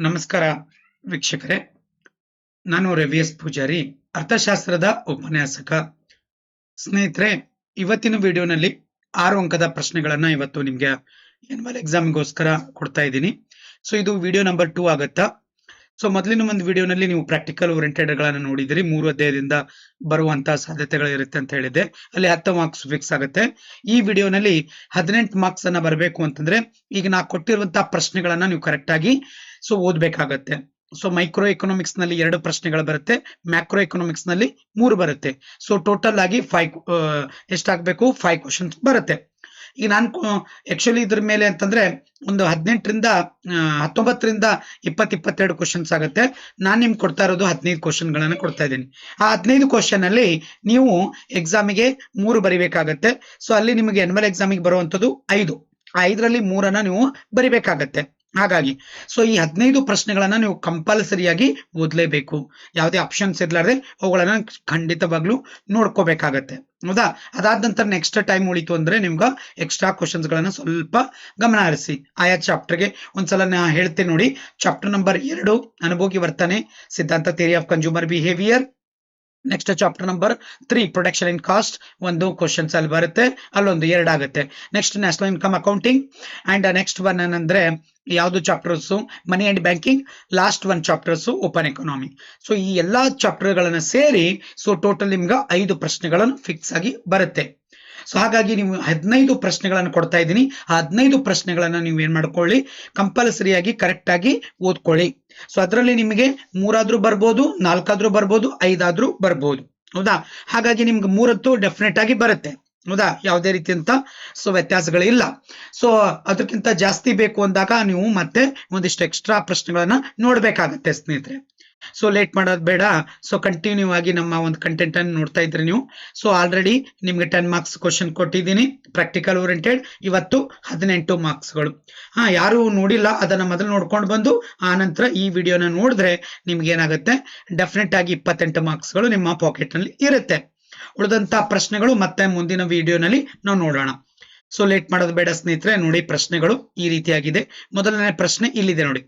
ನಮಸ್ಕಾರ ವೀಕ್ಷಕರೇ, ನಾನು ರವಿ ಎಸ್ ಪೂಜಾರಿ, ಅರ್ಥಶಾಸ್ತ್ರದ ಉಪನ್ಯಾಸಕ. ಸ್ನೇಹಿತರೆ, ಇವತ್ತಿನ ವಿಡಿಯೋನಲ್ಲಿ 6 ಅಂಕದ ಪ್ರಶ್ನೆಗಳನ್ನ ಇವತ್ತು ನಿಮ್ಗೆ ಎನ್ಯುವಲ್ ಎಕ್ಸಾಮ್ಗೋಸ್ಕರ ಕೊಡ್ತಾ ಇದ್ದೀನಿ. ಸೊ ಇದು ವಿಡಿಯೋ ನಂಬರ್ 2 ಆಗತ್ತಾ. ಸೊ ಮೊದಲಿನ ಒಂದು ವಿಡಿಯೋನಲ್ಲಿ ನೀವು ಪ್ರಾಕ್ಟಿಕಲ್ ಓರಿಯೆಂಟೆಡ್ ಗಳನ್ನ ನೋಡಿದಿರಿ. 3 ಅಧ್ಯಾಯದಿಂದ ಬರುವಂತಹ ಸಾಧ್ಯತೆಗಳು ಇರುತ್ತೆ ಅಂತ ಹೇಳಿದೆ. ಅಲ್ಲಿ 10 ಮಾರ್ಕ್ಸ್ ಫಿಕ್ಸ್ ಆಗುತ್ತೆ. ಈ ವಿಡಿಯೋನಲ್ಲಿ 18 ಮಾರ್ಕ್ಸ್ ಅನ್ನ ಬರಬೇಕು ಅಂತಂದ್ರೆ ಈಗ ನಾ ಕೊಟ್ಟಿರುವಂತಹ ಪ್ರಶ್ನೆಗಳನ್ನ ನೀವು ಕರೆಕ್ಟ್ ಆಗಿ ಓದ್ಬೇಕಾಗತ್ತೆ. ಸೊ ಮೈಕ್ರೋ ಎಕನಾಮಿಕ್ಸ್ ನಲ್ಲಿ 2 ಪ್ರಶ್ನೆಗಳು ಬರುತ್ತೆ, ಮ್ಯಾಕ್ರೋ ಎಕನಾಮಿಕ್ಸ್ ನಲ್ಲಿ 3 ಬರುತ್ತೆ. ಸೊ ಟೋಟಲ್ ಆಗಿ 5 ಎಷ್ಟಾಗಬೇಕು, 5 ಕ್ವಶನ್ಸ್ ಬರುತ್ತೆ. ಈಗ ನಾನು ಆಕ್ಚುಲಿ ಇದ್ರ ಮೇಲೆ ಅಂತಂದ್ರೆ ಒಂದು 19ರಿಂದ 20 ಕ್ವಶನ್ಸ್ ಆಗುತ್ತೆ. ನಾನು ನಿಮ್ಗೆ ಕೊಡ್ತಾ ಇರೋದು 15 ಕ್ವಶನ್ ಗಳನ್ನ ಕೊಡ್ತಾ ಇದ್ದೀನಿ. ಆ 15 ಕ್ವಶನ್ ಅಲ್ಲಿ ನೀವು ಎಕ್ಸಾಮಿಗೆ 3 ಬರಿಬೇಕಾಗತ್ತೆ. ಸೊ ಅಲ್ಲಿ ನಿಮಗೆ ಎನ್ಯುವಲ್ ಎಕ್ಸಾಮಿಗೆ ಬರುವಂತದ್ದು 5. ಆ 5ರಲ್ಲಿ 3ಅನ್ನ ನೀವು ಬರಿಬೇಕಾಗತ್ತೆ. ಹಾಗಾಗಿ ಸೊ ಈ 15 ಪ್ರಶ್ನೆಗಳನ್ನ ನೀವು ಕಂಪಲ್ಸರಿಯಾಗಿ ಓದ್ಲೇಬೇಕು. ಯಾವುದೇ ಆಪ್ಷನ್ಸ್ ಇರ್ಲಾರ್ದೆ ಅವುಗಳನ್ನ ಖಂಡಿತವಾಗ್ಲೂ ನೋಡ್ಕೋಬೇಕಾಗತ್ತೆ. ಹೌದಾ? ಅದಾದ ನಂತರ ನೆಕ್ಸ್ಟ್ ಟೈಮ್ ಉಳಿತು ಅಂದ್ರೆ ನಿಮ್ಗೆ ಎಕ್ಸ್ಟ್ರಾ ಕ್ವಶನ್ಸ್ ಗಳನ್ನ ಸ್ವಲ್ಪ ಗಮನ ಹರಿಸಿ. ಆಯಾ ಚಾಪ್ಟರ್ಗೆ ಒಂದ್ಸಲ ನಾ ಹೇಳ್ತೇನೆ ನೋಡಿ. ಚಾಪ್ಟರ್ ನಂಬರ್ 2 ಅನುಭೋಗಿ ವರ್ತನೆ ಸಿದ್ಧಾಂತ, theory of consumer behaviour. Next chapter number 3 production in cost, ಒಂದು ಕ್ವಶನ್ಸ್ ಅಲ್ಲಿ ಬರುತ್ತೆ, ಅಲ್ಲೊಂದು 2 ಆಗುತ್ತೆ. Next national income accounting and next one ಏನಂದ್ರೆ ಯಾವ್ದು chapters, money and banking. Last one chapters open economy. So ಈ ಎಲ್ಲಾ ಚಾಪ್ಟರ್ ಗಳನ್ನ ಸೇರಿ ಸೊ ಟೋಟಲ್ ನಿಮ್ಗೆ 5 ಪ್ರಶ್ನೆಗಳನ್ನು ಫಿಕ್ಸ್ ಆಗಿ ಬರುತ್ತೆ. ಸೊ ಹಾಗಾಗಿ ನೀವು 15 ಪ್ರಶ್ನೆಗಳನ್ನು ಕೊಡ್ತಾ ಇದ್ದೀನಿ. ಆ 15 ಪ್ರಶ್ನೆಗಳನ್ನ ನೀವು ಏನ್ ಮಾಡ್ಕೊಳ್ಳಿ, ಕಂಪಲ್ಸರಿಯಾಗಿ ಕರೆಕ್ಟ್ ಆಗಿ ಓದ್ಕೊಳ್ಳಿ. ಸೊ ಅದರಲ್ಲಿ ನಿಮಗೆ 3 ಆದ್ರೂ ಬರ್ಬೋದು, 4 ಆದ್ರೂ ಬರ್ಬೋದು, 5 ಆದ್ರೂ ಬರ್ಬೋದು. ಹೌದಾ? ಹಾಗಾಗಿ ನಿಮ್ಗೆ 3 ಡೆಫಿನೆಟ್ ಆಗಿ ಬರುತ್ತೆ. ಹೌದಾ? ಯಾವುದೇ ರೀತಿಯಂತ ಸೊ ವ್ಯತ್ಯಾಸಗಳಿಲ್ಲ. ಸೊ ಅದಕ್ಕಿಂತ ಜಾಸ್ತಿ ಬೇಕು ಅಂದಾಗ ನೀವು ಮತ್ತೆ ಒಂದಿಷ್ಟು ಎಕ್ಸ್ಟ್ರಾ ಪ್ರಶ್ನೆಗಳನ್ನ ನೋಡ್ಬೇಕಾಗತ್ತೆ ಸ್ನೇಹಿತರೆ. ಸೊ ಲೇಟ್ ಮಾಡೋದು ಬೇಡ. ಸೊ ಕಂಟಿನ್ಯೂ ಆಗಿ ನಮ್ಮ ಒಂದು ಕಂಟೆಂಟ್ ಅನ್ನು ನೋಡ್ತಾ ಇದ್ರಿ ನೀವು. ಸೊ ಆಲ್ರೆಡಿ ನಿಮ್ಗೆ 10 ಮಾರ್ಕ್ಸ್ ಕ್ವಶನ್ ಕೊಟ್ಟಿದ್ದೀನಿ ಪ್ರಾಕ್ಟಿಕಲ್ ಓರಿಯೆಂಟೆಡ್. ಇವತ್ತು 18 ಮಾರ್ಕ್ಸ್ಗಳು. ಯಾರು ನೋಡಿಲ್ಲ ಅದನ್ನ ಮೊದಲು ನೋಡ್ಕೊಂಡು ಬಂದು ಆ ನಂತರ ಈ ವಿಡಿಯೋನ ನೋಡಿದ್ರೆ ನಿಮ್ಗೆ ಏನಾಗುತ್ತೆ, ಡೆಫಿನೆಟ್ ಆಗಿ 28 ಮಾರ್ಕ್ಸ್ಗಳು ನಿಮ್ಮ ಪಾಕೆಟ್ ನಲ್ಲಿ ಇರುತ್ತೆ. ಉಳಿದಂತ ಪ್ರಶ್ನೆಗಳು ಮತ್ತೆ ಮುಂದಿನ ವಿಡಿಯೋನಲ್ಲಿ ನಾವು ನೋಡೋಣ. ಸೊ ಲೇಟ್ ಮಾಡೋದು ಬೇಡ ಸ್ನೇಹಿತರೆ. ನೋಡಿ, ಪ್ರಶ್ನೆಗಳು ಈ ರೀತಿಯಾಗಿದೆ. ಮೊದಲನೇ ಪ್ರಶ್ನೆ ಇಲ್ಲಿದೆ ನೋಡಿ.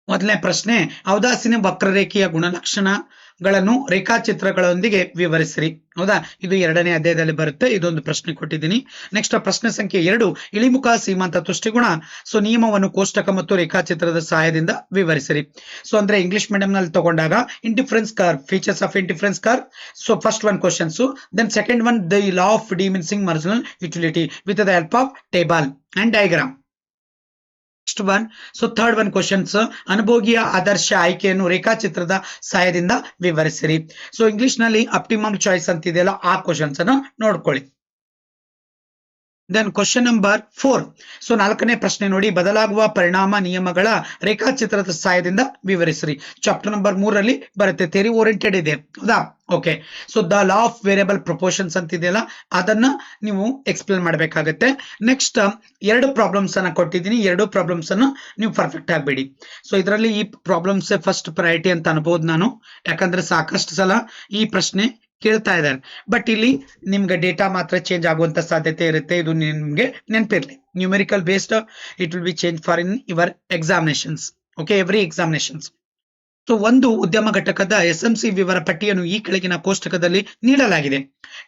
ಮೊದಲನೇ ಪ್ರಶ್ನೆ, ಔದಾಸೀನ ವಕ್ರರೇಖೆಯ ಗುಣಲಕ್ಷಣಗಳನ್ನು ರೇಖಾಚಿತ್ರಗಳೊಂದಿಗೆ ವಿವರಿಸಿರಿ. ಹೌದಾ? ಇದು 2ನೇ ಅಧ್ಯಾಯದಲ್ಲಿ ಬರುತ್ತೆ. ಇದೊಂದು ಪ್ರಶ್ನೆ ಕೊಟ್ಟಿದ್ದೀನಿ. ನೆಕ್ಸ್ಟ್ ಪ್ರಶ್ನೆ ಸಂಖ್ಯೆ 2, ಇಳಿಮುಖ ಸೀಮಾಂತ ತುಷ್ಟಿಗುಣ ಸೊ ನಿಯಮವನ್ನು ಕೋಷ್ಟಕ ಮತ್ತು ರೇಖಾಚಿತ್ರದ ಸಹಾಯದಿಂದ ವಿವರಿಸಿರಿ. ಸೊ ಅಂದ್ರೆ ಇಂಗ್ಲಿಷ್ ಮೀಡಿಯಂ ನಲ್ಲಿ ತಗೊಂಡಾಗ indifference curve, features of indifference curve. So first one questions. Then second one, the law of diminishing marginal utility with the help of table and diagram. Next one, so third one questions, ಅನುಭೋಗಿಯ ಆದರ್ಶ ಆಯ್ಕೆಯನ್ನು ರೇಖಾಚಿತ್ರದ ಸಹಾಯದಿಂದ ವಿವರಿಸಿರಿ. So English ನಲ್ಲಿ ಅಪ್ಟಿಮಮ್ choice ಅಂತಿದೆಯಲ್ಲ, ಆ questions ಅನ್ನು ನೋಡ್ಕೊಳ್ಳಿ. Then question number 4. ಸೊ 4ನೇ ಪ್ರಶ್ನೆ ನೋಡಿ, ಬದಲಾಗುವ ಪರಿಣಾಮ ನಿಯಮಗಳ ರೇಖಾಚಿತ್ರದ ಸಹಾಯದಿಂದ ವಿವರಿಸಿರಿ. ಚಾಪ್ಟರ್ ನಂಬರ್ 3ರಲ್ಲಿ ಬರುತ್ತೆ, ಥಿಯರಿ ಓರಿಯೆಂಟೆಡ್ ಇದೆ. ಹೌದಾ? Okay. So the law of variable proportions ಅಂತಿದೆಯಲ್ಲ, ಅದನ್ನ ನೀವು ಎಕ್ಸ್ಪ್ಲೇನ್ ಮಾಡಬೇಕಾಗತ್ತೆ. ನೆಕ್ಸ್ಟ್ 2 ಪ್ರಾಬ್ಲಮ್ಸ್ ಅನ್ನ ಕೊಟ್ಟಿದ್ದೀನಿ. 2 ಪ್ರಾಬ್ಲಮ್ಸ್ ಅನ್ನು ನೀವು ಪರ್ಫೆಕ್ಟ್ ಆಗಬೇಡಿ. ಸೊ ಇದರಲ್ಲಿ ಈ ಪ್ರಾಬ್ಲಮ್ಸ್ ಫಸ್ಟ್ ಪ್ರಯಾರಿಟಿ ಅಂತ ಅನ್ಬೋದು ನಾನು, ಯಾಕಂದ್ರೆ ಸಾಕಷ್ಟು ಸಲ ಈ ಪ್ರಶ್ನೆ ಕೇಳ್ತಾ ಇದ್ದಾರೆ. ಬಟ್ ಇಲ್ಲಿ ನಿಮ್ಗೆ ಡೇಟಾ ಮಾತ್ರ ಚೇಂಜ್ ಆಗುವಂತ ಸಾಧ್ಯತೆ ಇರುತ್ತೆ. ಇದು ನಿಮ್ಗೆ ನೆನಪಿರ್ಲಿ. Numerical based it will be change for in your examinations. Okay, every examinations. So ಒಂದು ಉದ್ಯಮ ಘಟಕದ SMC ವಿವರ ಪಟ್ಟಿಯನ್ನು ಈ ಕೆಳಗಿನ ಕೋಷ್ಟಕದಲ್ಲಿ ನೀಡಲಾಗಿದೆ.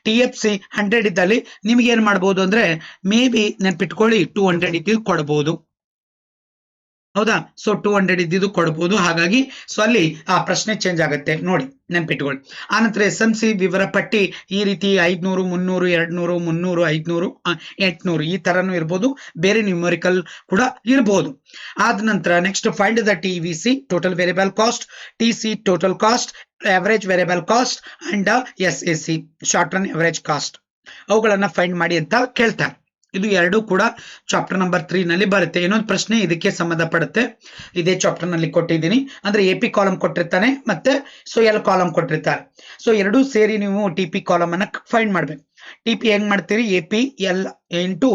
TFC 100 ಇದ್ದಲ್ಲಿ ನಿಮ್ಗೆ ಏನ್ ಮಾಡಬಹುದು ಅಂದ್ರೆ, ಮೇ ಬಿ ನೆನ್ಪಿಟ್ಕೊಳ್ಳಿ 200 ಇದ್ದು ಕೊಡಬಹುದು. ಹೌದಾ? ಸೊ 200 ಇದ್ದಿದ್ದು ಕೊಡಬಹುದು. ಹಾಗಾಗಿ ಸೊ ಅಲ್ಲಿ ಆ ಪ್ರಶ್ನೆ ಚೇಂಜ್ ಆಗುತ್ತೆ ನೋಡಿ, ನೆನ್ಪಿಟ್ಕೊಳ್ಳಿ. ಆನಂತರ SMC ವಿವರ ಪಟ್ಟಿ ಈ ರೀತಿ 500, 300, 200, 300, 500, 800 ಈ ತರನು ಇರ್ಬೋದು. ಬೇರೆ ನ್ಯೂಮರಿಕಲ್ ಕೂಡ ಇರಬಹುದು. ಆದ ನಂತರ next, find the TVC total variable cost, TC total cost, average variable cost and SAC short run average cost. ಅವುಗಳನ್ನ ಫೈಂಡ್ ಮಾಡಿ ಅಂತ ಕೇಳ್ತಾರೆ. ಇದು 2 ಕೂಡ ಚಾಪ್ಟರ್ ನಂಬರ್ 3 ನಲ್ಲಿ ಬರುತ್ತೆ. ಇನ್ನೊಂದು ಪ್ರಶ್ನೆ ಇದಕ್ಕೆ ಸಂಬಂಧಪಡುತ್ತೆ, ಇದೇ ಚಾಪ್ಟರ್ ನಲ್ಲಿ ಕೊಟ್ಟಿದ್ದೀನಿ. ಅಂದ್ರೆ AP ಕಾಲಮ್ ಕೊಟ್ಟಿರ್ತಾನೆ ಮತ್ತೆ ಸೊ L ಕಾಲಮ್ ಕೊಟ್ಟಿರ್ತಾರೆ. ಸೊ 2 ಸೇರಿ ನೀವು TP ಕಾಲಮ್ ಅನ್ನ ಫೈಂಡ್ ಮಾಡ್ಬೇಕು. TP ಹೆಂಗ್ ಮಾಡ್ತೀರಿ, AP L ಇಂಟು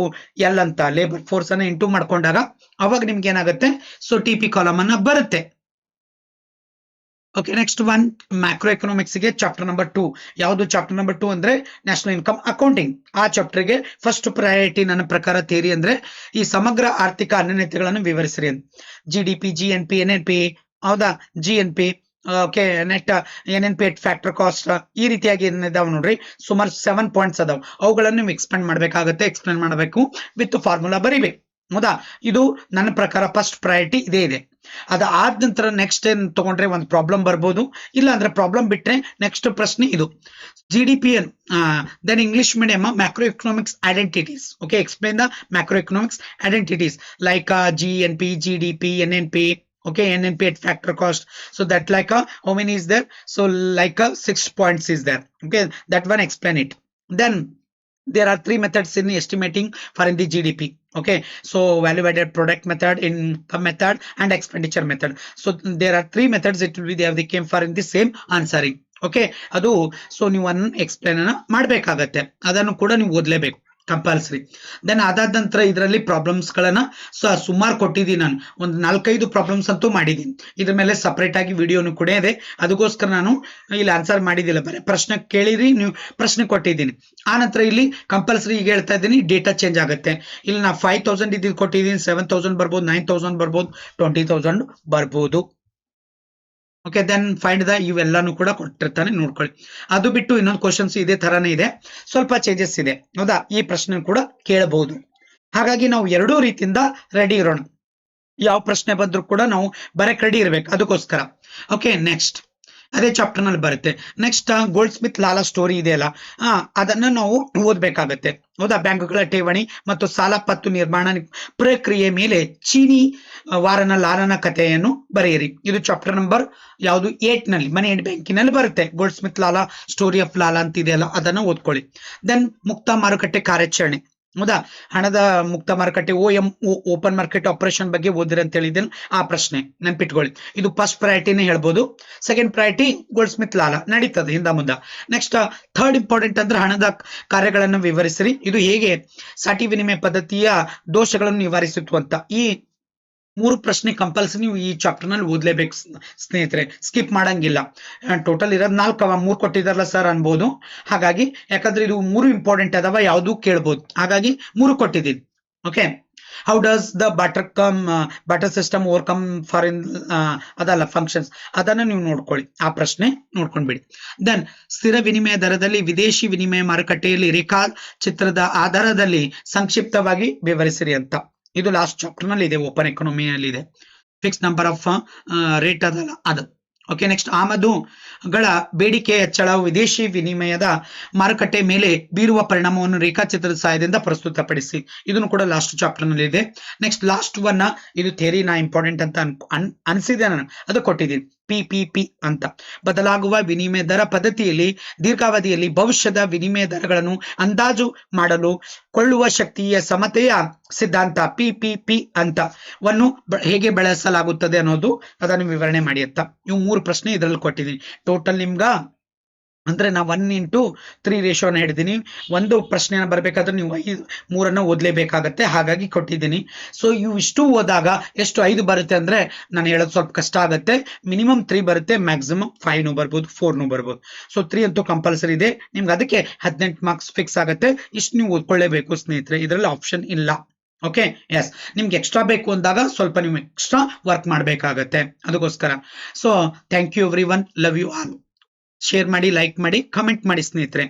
L ಅಂತ ಲೇಬರ್ ಫೋರ್ಸ್ ಅನ್ನ ಇಂಟು ಮಾಡ್ಕೊಂಡಾಗ ಅವಾಗ ನಿಮ್ಗೆ ಏನಾಗುತ್ತೆ, ಸೊ TP ಕಾಲಮ್ ಅನ್ನ ಬರುತ್ತೆ. Okay, next one macro economics ಗೆ ಚಾಪ್ಟರ್ ನಂಬರ್ 2. ಯಾವುದು ಚಾಪ್ಟರ್ ನಂಬರ್ 2 ಅಂದ್ರೆ ನ್ಯಾಷನಲ್ ಇನ್ಕಮ್ ಅಕೌಂಟಿಂಗ್. ಆ ಚಾಪ್ಟರ್ ಗೆ ಫಸ್ಟ್ ಪ್ರಯಾರಿಟಿ ನನ್ನ ಪ್ರಕಾರ ಥಿಯರಿ ಅಂದ್ರೆ ಈ ಸಮಗ್ರ ಆರ್ಥಿಕ ಅನ್ಯತೆಗಳನ್ನು ವಿವರಿಸಿರಿ ಅಂತ. GDP, GNP, NNP, ಹೌದಾ, GNP, okay, net NNP factor cost, ಈ ರೀತಿಯಾಗಿ ಏನಿದಾವ್ ನೋಡ್ರಿ, ಸುಮಾರು 7 ಪಾಯಿಂಟ್ಸ್ ಅದಾವ್. ಅವುಗಳನ್ನು ನೀವು ಎಕ್ಸ್ಪ್ಲೇನ್ ಮಾಡ್ಬೇಕಾಗತ್ತೆ. ಎಕ್ಸ್ಪ್ಲೇನ್ ಮಾಡಬೇಕು ವಿತ್ ಫಾರ್ಮುಲಾ ಬರೀಬೇಕು. ಹೌದಾ, ಇದು ನನ್ನ ಪ್ರಕಾರ ಫಸ್ಟ್ ಪ್ರಯಾರಿಟಿ ಇದೇ ಇದೆ. ಅದಾದ ನಂತರ ನೆಕ್ಸ್ಟ್ ಏನ್ ತಗೊಂಡ್ರೆ ಒಂದು ಪ್ರಾಬ್ಲಮ್ ಬರ್ಬೋದು, ಇಲ್ಲ ಅಂದ್ರೆ ಪ್ರಾಬ್ಲಮ್ ಬಿಟ್ರೆ ನೆಕ್ಸ್ಟ್ ಪ್ರಶ್ನೆ ಇದು GDP then English medium macro economics identities. Okay, explain the macro economics identities like GNP, GDP, NNP. Okay, NNP at factor cost. So that like how many is there? So like 6 points is there. Okay, that one explain it. Then there are 3 methods in estimating for in the GDP. Okay, so value added product method, income method, and expenditure method. So there are 3 methods. It will be there. They came for in the same answering. Okay, ಅದು so ನೀವು ಅನ್ನು explain ಮಾಡ್ಬೇಕಾಗತ್ತೆ. ಅದನ್ನು ಕೂಡ ನೀವು ಓದ್ಲೇಬೇಕು compulsory. Then ಅದಾದ ನಂತರ ಇದರಲ್ಲಿ ಪ್ರಾಬ್ಲಮ್ಸ್ ಗಳನ್ನ ಸುಮಾರು ಕೊಟ್ಟಿದ್ದೀನಿ. ನಾನು ಒಂದು 4-5 ಪ್ರಾಬ್ಲಮ್ಸ್ ಅಂತೂ ಮಾಡಿದ್ದೀನಿ. ಇದ್ರ ಮೇಲೆ ಸಪರೇಟ್ ಆಗಿ ವಿಡಿಯೋನು ಕೂಡ ಇದೆ. ಅದಕ್ಕೋಸ್ಕರ ನಾನು ಇಲ್ಲಿ ಆನ್ಸರ್ ಮಾಡಿದಿಲ್ಲ, ಬರೀ ಪ್ರಶ್ನೆ ಕೇಳಿರಿ, ನೀವು ಪ್ರಶ್ನೆ ಕೊಟ್ಟಿದ್ದೀನಿ. ಆ ನಂತರ ಇಲ್ಲಿ ಕಂಪಲ್ಸರಿ ಈಗ ಹೇಳ್ತಾ ಇದ್ದೀನಿ, ಡೇಟಾ ಚೇಂಜ್ ಆಗುತ್ತೆ. ಇಲ್ಲಿ ನಾ 5000 ಇದ್ದು ಕೊಟ್ಟಿದ್ದೀನಿ, 7000 ಬರ್ಬೋದು, 9000 ಬರ್ಬೋದು, 20000 ಬರ್ಬೋದು. ಓಕೆ, ದೆನ್ ಫೈಂಡ್ ದ ಇವೆಲ್ಲಾನು ಕೂಡ ಕೊಟ್ಟಿರ್ತಾನೆ, ನೋಡ್ಕೊಳ್ಳಿ. ಅದು ಬಿಟ್ಟು ಇನ್ನೊಂದು ಕ್ವಶನ್ಸ್ ಇದೇ ತರಾನೇ ಇದೆ, ಸ್ವಲ್ಪ ಚೇಂಜಸ್ ಇದೆ. ಹೌದಾ, ಈ ಪ್ರಶ್ನೆ ಕೂಡ ಕೇಳಬಹುದು. ಹಾಗಾಗಿ ನಾವು ಎರಡೂ ರೀತಿಯಿಂದ ರೆಡಿ ಇರೋಣ. ಯಾವ ಪ್ರಶ್ನೆ ಬಂದ್ರು ಕೂಡ ನಾವು ಬರಕ್ ರೆಡಿ ಇರ್ಬೇಕು. ಅದಕ್ಕೋಸ್ಕರ ಓಕೆ, ನೆಕ್ಸ್ಟ್ ಅದೇ ಚಾಪ್ಟರ್ ನಲ್ಲಿ ಬರುತ್ತೆ. Next gold Smith Lala story ಇದೆಯಲ್ಲ, ಅದನ್ನ ನಾವು ಓದ್ಬೇಕಾಗತ್ತೆ. ಹೌದಾ, ಬ್ಯಾಂಕುಗಳ ಠೇವಣಿ ಮತ್ತು ಸಾಲ ಪತ್ತು ನಿರ್ಮಾಣ ಪ್ರಕ್ರಿಯೆ ಮೇಲೆ ಚೀನಿ ವಾರನ ಲಾಲನ ಕಥೆಯನ್ನು ಬರೆಯಿರಿ. ಇದು ಚಾಪ್ಟರ್ ನಂಬರ್ ಯಾವುದು 8 ನಲ್ಲಿ ಮನಿ ಅಂಡ್ ಬ್ಯಾಂಕಿನಲ್ಲಿ ಬರುತ್ತೆ. Goldsmith Lala story of Lala ಅಂತ ಇದೆಯಲ್ಲ, ಅದನ್ನ ಓದ್ಕೊಳ್ಳಿ. ದೆನ್ ಮುಕ್ತ ಮಾರುಕಟ್ಟೆ ಕಾರ್ಯಾಚರಣೆ. ಹೌದಾ, ಹಣದ ಮುಕ್ತ ಮಾರುಕಟ್ಟೆ ಓಪನ್ ಮಾರ್ಕೆಟ್ ಆಪರೇಷನ್ ಬಗ್ಗೆ ಓದಿರಿ ಅಂತ ಹೇಳಿದ್ದೇನೆ. ಆ ಪ್ರಶ್ನೆ ನೆನ್ಪಿಟ್ಕೊಳ್ಳಿ. ಇದು ಫಸ್ಟ್ ಪ್ರಯಾರಿಟಿನೇ ಹೇಳ್ಬೋದು. ಸೆಕೆಂಡ್ ಪ್ರಯಾರಿಟಿ ಗೋಲ್ಡ್ ಸ್ಮಿತ್ ಲಾಲಾ ನಡೀತದೆ ಹಿಂದ ಮುಂದ. ನೆಕ್ಸ್ಟ್ ಥರ್ಡ್ ಇಂಪಾರ್ಟೆಂಟ್ ಅಂದ್ರೆ ಹಣದ ಕಾರ್ಯಗಳನ್ನು ವಿವರಿಸಿರಿ. ಇದು ಹೇಗೆ ಸಾಟಿ ವಿನಿಮಯ ಪದ್ಧತಿಯ ದೋಷಗಳನ್ನು ನಿವಾರಿಸಿತು ಅಂತ. ಈ 3 ಪ್ರಶ್ನೆ ಕಂಪಲ್ಸರಿ ನೀವು ಈ ಚಾಪ್ಟರ್ ನಲ್ಲಿ ಓದ್ಲೇಬೇಕು ಸ್ನೇಹಿತರೆ, ಸ್ಕಿಪ್ ಮಾಡಂಗಿಲ್ಲ. ಟೋಟಲ್ ಇರೋದು 4, 3 ಕೊಟ್ಟಿದಾರಲ್ಲ ಸರ್ ಅನ್ಬೋದು. ಹಾಗಾಗಿ ಯಾಕಂದ್ರೆ ಇದು 3 ಇಂಪಾರ್ಟೆಂಟ್ ಅದಾವ, ಯಾವ್ದು ಕೇಳ್ಬೋದು. ಹಾಗಾಗಿ 3 ಕೊಟ್ಟಿದ್ದೀನಿ. Okay, how does the barter system overcome foreign ಅದಲ್ಲ ಫಂಕ್ಷನ್ಸ್, ಅದನ್ನ ನೀವು ನೋಡ್ಕೊಳ್ಳಿ. ಆ ಪ್ರಶ್ನೆ ನೋಡ್ಕೊಂಡ್ಬಿಡಿ. ದೆನ್ ಸ್ಥಿರ ವಿನಿಮಯ ದರದಲ್ಲಿ ವಿದೇಶಿ ವಿನಿಮಯ ಮಾರುಕಟ್ಟೆಯಲ್ಲಿ ರೇಖಾ ಚಿತ್ರದ ಆಧಾರದಲ್ಲಿ ಸಂಕ್ಷಿಪ್ತವಾಗಿ ವಿವರಿಸಿರಿ ಅಂತ. ಇದು ಲಾಸ್ಟ್ ಚಾಪ್ಟರ್ ನಲ್ಲಿ ಇದೆ, ಓಪನ್ ಎಕಾನಮಿಯಲ್ಲಿ ಇದೆ. ಫಿಕ್ಸ್ ನಂಬರ್ ಆಫ್ ರೇಟ್ ಅದಲ್ಲ ಅದು. ಓಕೆ, ನೆಕ್ಸ್ಟ್ ಆಮದುಗಳ ಬೇಡಿಕೆ ಹೆಚ್ಚಳವು ವಿದೇಶಿ ವಿನಿಮಯದ ಮಾರುಕಟ್ಟೆ ಮೇಲೆ ಬೀರುವ ಪರಿಣಾಮವನ್ನು ರೇಖಾಚಿತ್ರದ ಸಹಾಯದಿಂದ ಪ್ರಸ್ತುತಪಡಿಸಿ. ಇದನ್ನು ಕೂಡ ಲಾಸ್ಟ್ ಚಾಪ್ಟರ್ ನಲ್ಲಿ ಇದೆ. ನೆಕ್ಸ್ಟ್ ಲಾಸ್ಟ್ ಒನ್, ಇದು ಥಿಯರಿ ನಾ ಇಂಪಾರ್ಟೆಂಟ್ ಅಂತ ಅನ್ಸಿದೆ ನಾನು, ಅದು ಕೊಟ್ಟಿದ್ದೀನಿ. PPP ಅಂತ ಬದಲಾಗುವ ವಿನಿಮಯ ದರ ಪದ್ಧತಿಯಲ್ಲಿ ದೀರ್ಘಾವಧಿಯಲ್ಲಿ ಭವಿಷ್ಯದ ವಿನಿಮಯ ದರಗಳನ್ನು ಅಂದಾಜು ಮಾಡಲು ಕೊಳ್ಳುವ ಶಕ್ತಿಯ ಸಮತೆಯ ಸಿದ್ಧಾಂತ PPP ಅಂತ ವನ್ನು ಹೇಗೆ ಬಳಸಲಾಗುತ್ತದೆ ಅನ್ನೋದು ಅದನ್ನು ವಿವರಣೆ ಮಾಡಿ ಅಂತ. ಇವು 3 ಪ್ರಶ್ನೆ ಇದರಲ್ಲಿ ಕೊಟ್ಟಿದ್ದೀನಿ. ಟೋಟಲ್ ನಿಮ್ಗ ಅಂದ್ರೆ ನಾ 1:3 ರೇಷಿಯೋನ ಹಿಡಿದೀನಿ. ಒಂದು ಪ್ರಶ್ನೆನ ಬರ್ಬೇಕಾದ್ರೆ ನೀವು 3 ಓದ್ಲೇಬೇಕಾಗತ್ತೆ, ಹಾಗಾಗಿ ಕೊಟ್ಟಿದ್ದೀನಿ. ಸೊ ಇವಿಷ್ಟು ಓದಾಗ ಎಷ್ಟು 5 ಬರುತ್ತೆ ಅಂದ್ರೆ ನಾನು ಹೇಳೋದು ಸ್ವಲ್ಪ ಕಷ್ಟ ಆಗುತ್ತೆ. ಮಿನಿಮಮ್ 3 ಬರುತ್ತೆ, ಮ್ಯಾಕ್ಸಿಮಮ್ 5 ಬರ್ಬೋದು, 4 ಬರ್ಬೋದು. ಸೊ 3 ಅಂತೂ ಕಂಪಲ್ಸರಿ ಇದೆ ನಿಮ್ಗೆ. ಅದಕ್ಕೆ 18 ಮಾರ್ಕ್ಸ್ ಫಿಕ್ಸ್ ಆಗುತ್ತೆ. ಇಷ್ಟು ನೀವು ಓದ್ಕೊಳ್ಳೇಬೇಕು ಸ್ನೇಹಿತರೆ, ಇದರಲ್ಲಿ ಆಪ್ಷನ್ ಇಲ್ಲ. ಓಕೆ, ಎಸ್, ನಿಮ್ಗೆ ಎಕ್ಸ್ಟ್ರಾ ಬೇಕು ಅಂದಾಗ ಸ್ವಲ್ಪ ನೀವು ಎಕ್ಸ್ಟ್ರಾ ವರ್ಕ್ ಮಾಡ್ಬೇಕಾಗತ್ತೆ. ಅದಕ್ಕೋಸ್ಕರ so thank you everyone, love you all. Share ಮಾಡಿ, ಲೈಕ್ ಮಾಡಿ, ಕಮೆಂಟ್ ಮಾಡಿ ಸ್ನೇಹಿತರೆ.